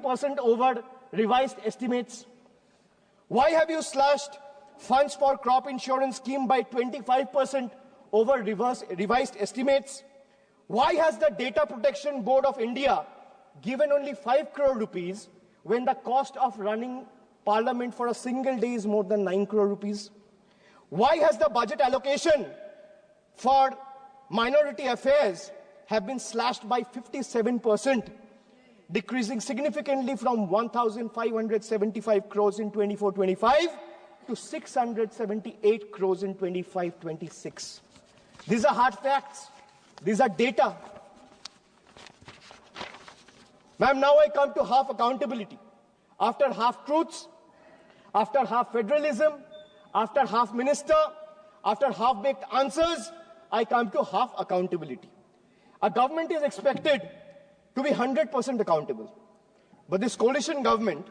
30% over revised estimates? Why have you slashed funds for crop insurance scheme by 25% over revised estimates? Why has the Data Protection Board of India given only 5 crore rupees when the cost of running Parliament for a single day is more than 9 crore rupees? Why has the budget allocation for minority affairs have been slashed by 57%, decreasing significantly from 1,575 crores in 24-25 to 678 crores in 25-26. These are hard facts. These are data. Ma'am, now I come to half accountability. After half truths, after half federalism, after half minister, after half-baked answers, I come to half accountability. A government is expected to be 100% accountable. But this coalition government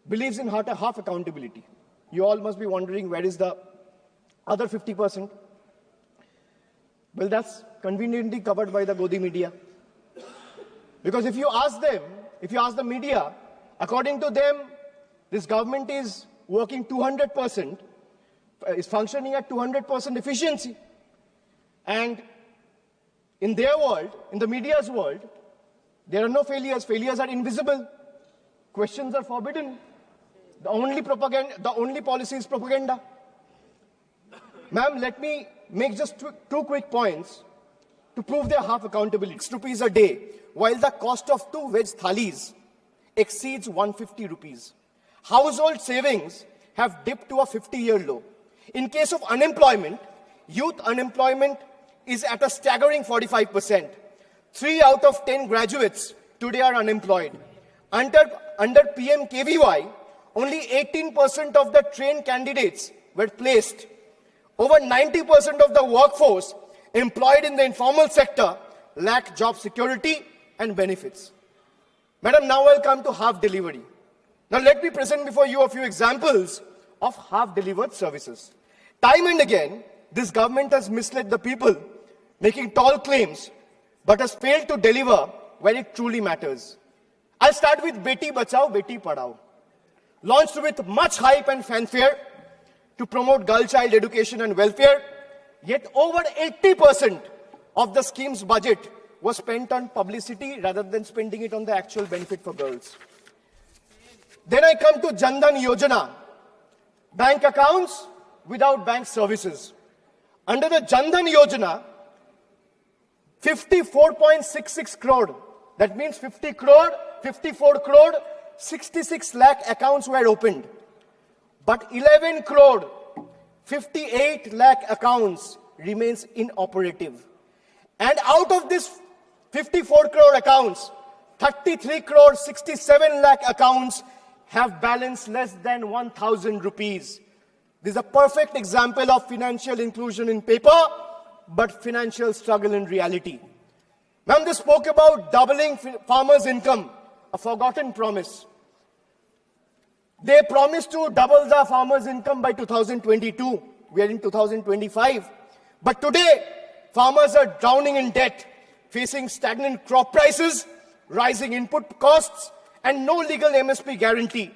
believes in half accountability. You all must be wondering, where is the other 50%? Well, that's conveniently covered by the Godi media. Because if you ask them, if you ask the media, according to them, this government is working 200%, is functioning at 200% efficiency. And in their world, in the media's world, there are no failures. Failures are invisible. Questions are forbidden. The only policy is propaganda. Ma'am, let me make just two quick points to prove their half accountability. 6 rupees a day, while the cost of 2 veg thalis exceeds 150 rupees. Household savings have dipped to a 50-year low. In case of unemployment, youth unemployment is at a staggering 45%. 3 out of 10 graduates today are unemployed. Under PMKVY, only 18% of the trained candidates were placed. Over 90% of the workforce employed in the informal sector lack job security and benefits. Madam, now I'll come to half delivery. Now let me present before you a few examples of half delivered services. Time and again, this government has misled the people, making tall claims, but has failed to deliver where it truly matters. I'll start with Beti Bachao, Beti Padhao. Launched with much hype and fanfare to promote girl child education and welfare, yet over 80% of the scheme's budget was spent on publicity rather than spending it on the actual benefit for girls. Then I come to Jan Dhan Yojana, bank accounts without bank services. Under the Jan Dhan Yojana, 54.66 crore, that means 50 crore, 54 crore, 66 lakh accounts were opened. But 11 crore, 58 lakh accounts remains inoperative. And out of this 54 crore accounts, 33 crore, 67 lakh accounts have balance less than 1,000 rupees. This is a perfect example of financial inclusion in paper, but financial struggle in reality. Ma'am, they spoke about doubling farmers' income, a forgotten promise. They promised to double the farmers' income by 2022. We are in 2025. But today, farmers are drowning in debt, facing stagnant crop prices, rising input costs, and no legal MSP guarantee.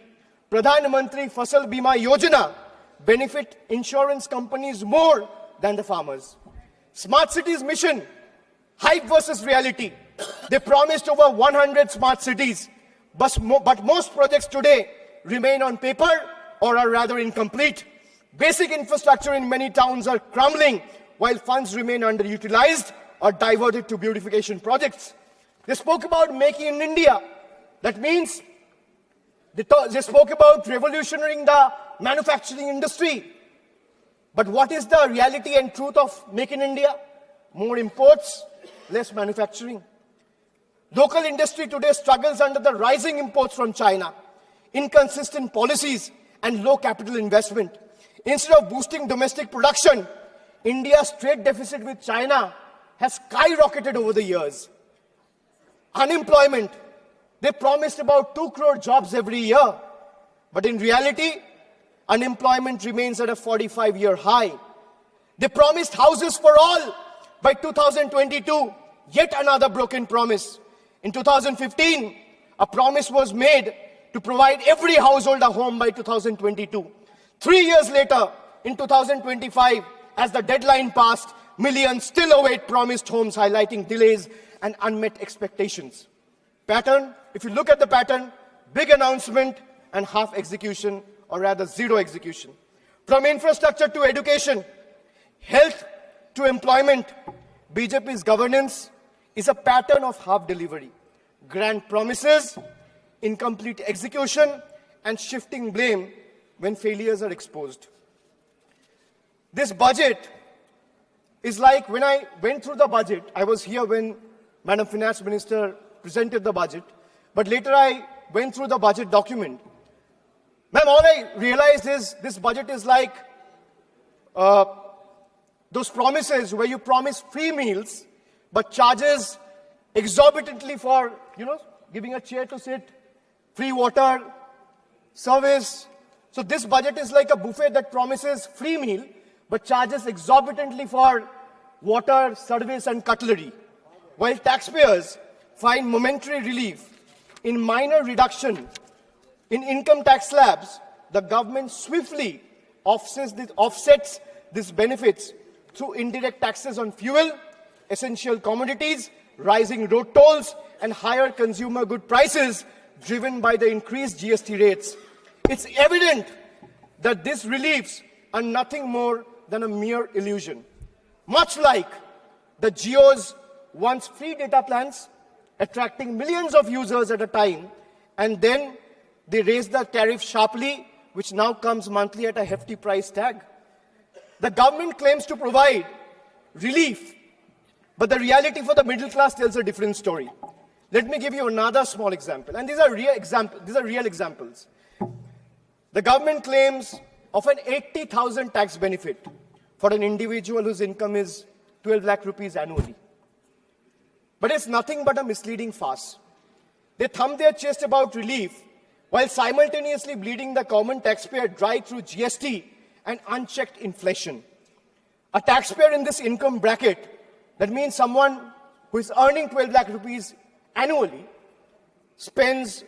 Pradhan Mantri Fasal Bima Yojana benefit insurance companies more than the farmers. Smart Cities Mission, hype versus reality. They promised over 100 smart cities, but most projects today remain on paper or are rather incomplete. Basic infrastructure in many towns are crumbling, while funds remain underutilized or diverted to beautification projects. They spoke about making in India. That means they spoke about revolutionizing the manufacturing industry. But what is the reality and truth of Make in India? More imports, less manufacturing. Local industry today struggles under the rising imports from China, inconsistent policies, and low capital investment. Instead of boosting domestic production, India's trade deficit with China has skyrocketed over the years. Unemployment, they promised about 2 crore jobs every year, but in reality, unemployment remains at a 45-year high. They promised houses for all by 2022, yet another broken promise. In 2015, A promise was made to provide every household a home by 2022. 3 years later, in 2025, as the deadline passed, millions still await promised homes, highlighting delays and unmet expectations. Pattern, if you look at the pattern, big announcement and half execution, or rather zero execution. From infrastructure to education, health to employment, BJP's governance is a pattern of half delivery. Grand promises, incomplete execution, and shifting blame when failures are exposed. This budget is like when I went through the budget, I was here when Madam Finance Minister presented the budget, but later I went through the budget document. Ma'am, all I realized is this budget is like those promises where you promise free meals, but charges exorbitantly for, giving a chair to sit, free water, service. So this budget is like a buffet that promises free meal, but charges exorbitantly for water, service, and cutlery. While taxpayers find momentary relief in minor reduction in income tax slabs, the government swiftly offsets these benefits through indirect taxes on fuel, essential commodities, rising road tolls, and higher consumer good prices driven by the increased GST rates. It's evident that these reliefs are nothing more than a mere illusion. Much like the Jio's once free data plans, attracting millions of users at a time, and then they raised the tariff sharply, which now comes monthly at a hefty price tag. The government claims to provide relief, but the reality for the middle class tells a different story. Let me give you another small example, and these are real examples. The government claims of an 80,000 tax benefit for an individual whose income is 12 lakh rupees annually. But it's nothing but a misleading farce. They thumb their chest about relief while simultaneously bleeding the common taxpayer dry through GST and unchecked inflation. A taxpayer in this income bracket, that means someone who is earning 12 lakh rupees annually, spends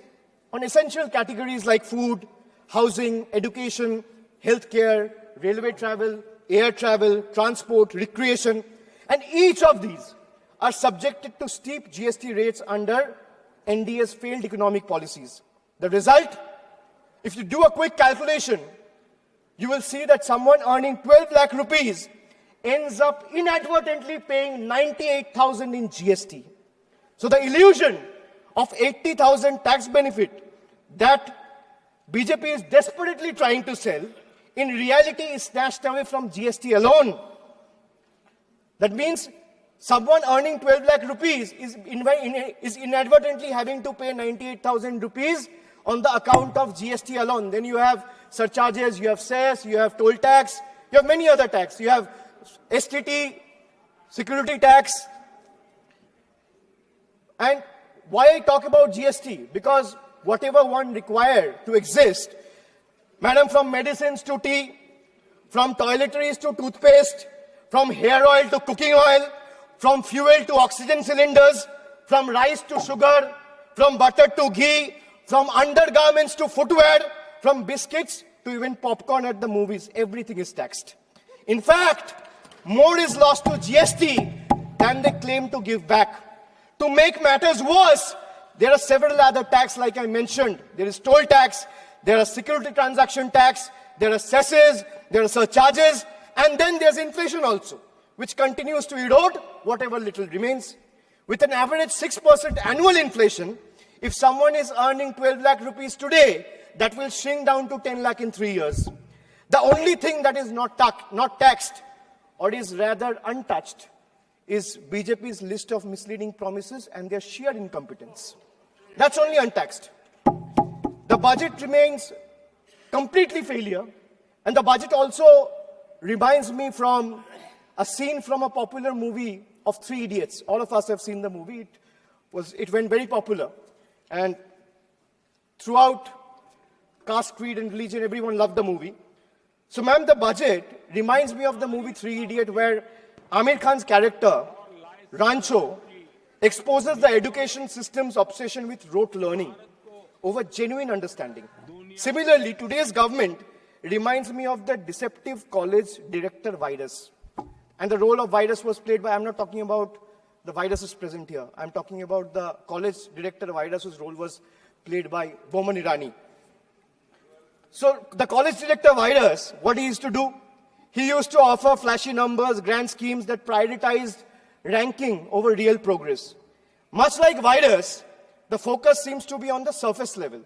on essential categories like food, housing, education, healthcare, railway travel, air travel, transport, recreation, and each of these are subjected to steep GST rates under NDA's failed economic policies. The result, if you do a quick calculation, you will see that someone earning 12 lakh rupees ends up inadvertently paying 98,000 in GST. So the illusion of 80,000 tax benefit that BJP is desperately trying to sell, in reality is snatched away from GST alone. That means someone earning 12 lakh rupees is inadvertently having to pay 98,000 rupees on the account of GST alone. Then you have surcharges, you have cess, you have toll tax, you have many other tax. You have STT, security tax. And why I talk about GST? Because whatever one required to exist, madam, from medicines to tea, from toiletries to toothpaste, from hair oil to cooking oil, from fuel to oxygen cylinders, from rice to sugar, from butter to ghee, from undergarments to footwear, from biscuits to even popcorn at the movies, everything is taxed. In fact, more is lost to GST than they claim to give back. To make matters worse, there are several other taxes like I mentioned. There is toll tax, there are security transaction tax, there are cesses, there are surcharges, and then there's inflation also, which continues to erode whatever little remains. With an average 6% annual inflation, if someone is earning 12 lakh rupees today, that will shrink down to 10 lakh in 3 years. The only thing that is not taxed, or is rather untouched, is BJP's list of misleading promises and their sheer incompetence. That's only untaxed. The budget remains completely failure, and the budget also reminds me from a scene from a popular movie of Three Idiots. All of us have seen the movie. It went very popular, and throughout caste, creed, and religion, everyone loved the movie. So, ma'am, the budget reminds me of the movie Three Idiots, where Amir Khan's character, Rancho, exposes the education system's obsession with rote learning over genuine understanding. Similarly, today's government reminds me of the deceptive college director virus. And the role of virus was played by, I'm not talking about the viruses present here. I'm talking about the college director virus whose role was played by Boman Irani. So the college director virus, what he used to do? He used to offer flashy numbers, grand schemes that prioritized ranking over real progress. Much like virus, the focus seems to be on the surface level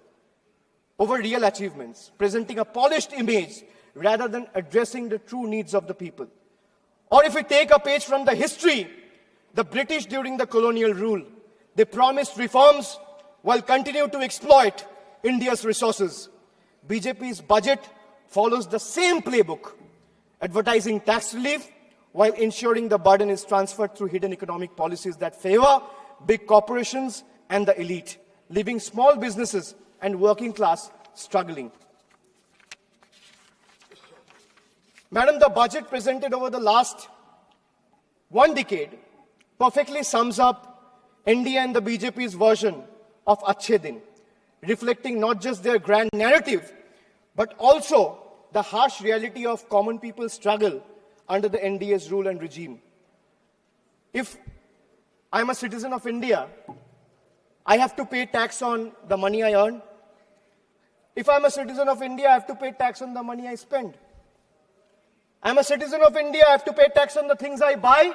over real achievements, presenting a polished image rather than addressing the true needs of the people. Or if we take a page from the history, the British during the colonial rule, they promised reforms while continuing to exploit India's resources. BJP's budget follows the same playbook, advertising tax relief while ensuring the burden is transferred through hidden economic policies that favor big corporations and the elite, leaving small businesses and working class struggling. Madam, the budget presented over the last 1 decade perfectly sums up India and the BJP's version of Achhe Din, reflecting not just their grand narrative, but also the harsh reality of common people's struggle under the NDA's rule and regime. If I'm a citizen of India, I have to pay tax on the money I earn. If I'm a citizen of India, I have to pay tax on the money I spend. I'm a citizen of India, I have to pay tax on the things I buy.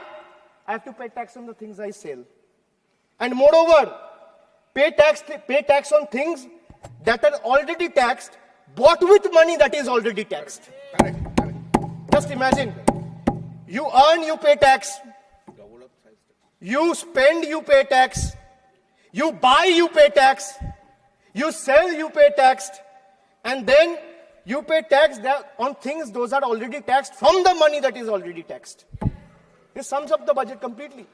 I have to pay tax on the things I sell. And moreover, pay tax on things that are already taxed, bought with money that is already taxed. Correct. Just imagine, you earn, you pay tax. You spend, you pay tax. You buy, you pay tax. You sell, you pay tax. And then you pay tax on things those are already taxed from the money that is already taxed. This sums up the budget completely.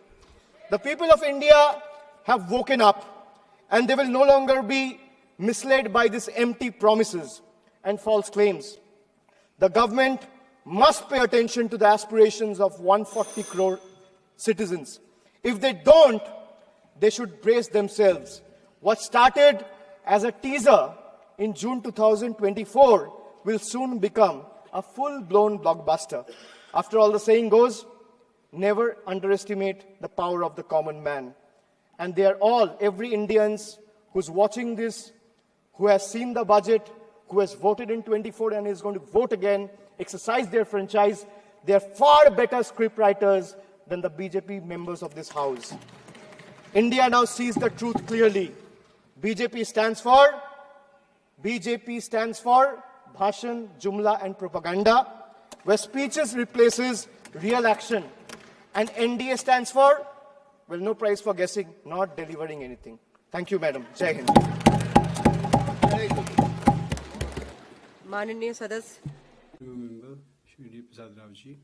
The people of India have woken up and they will no longer be misled by these empty promises and false claims. The government must pay attention to the aspirations of 140 crore citizens. If they don't, they should brace themselves. What started as a teaser in June 2024 will soon become a full-blown blockbuster. After all, the saying goes, never underestimate the power of the common man. And they are all, every Indian who's watching this, who has seen the budget, who has voted in 24 and is going to vote again, exercise their franchise, they are far better scriptwriters than the BJP members of this house. India now sees the truth clearly. BJP stands for Bhashan, Jumla and Propaganda, where speeches replaces real action. And NDA stands for, well, no prize for guessing, not delivering anything. Thank you, Madam. Jai Hind. माननीय सदस्य member Shri Prasad Rao ji.